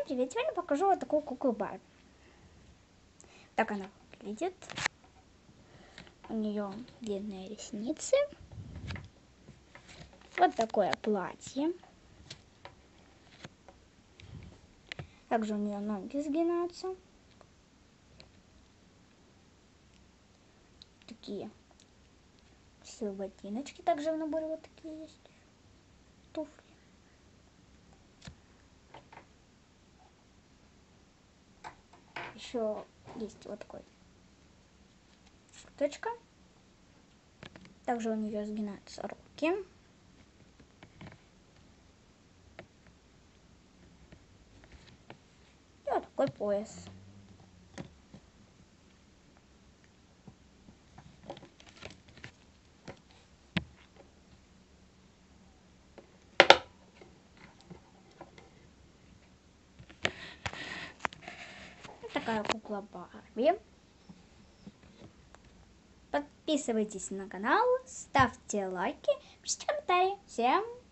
привет! Сегодня покажу вот такую куклу Барби. Так она выглядит. У нее длинные ресницы. Вот такое платье. Также у нее ноги сгинаются. Такие все ботиночки. Также в наборе вот такие есть. Туфли. Еще есть вот такой курточка. Также у нее сгинаются руки. И вот такой пояс. Вот такая кукла Барби. Подписывайтесь на канал, ставьте лайки, пишите комментарии. Всем пока!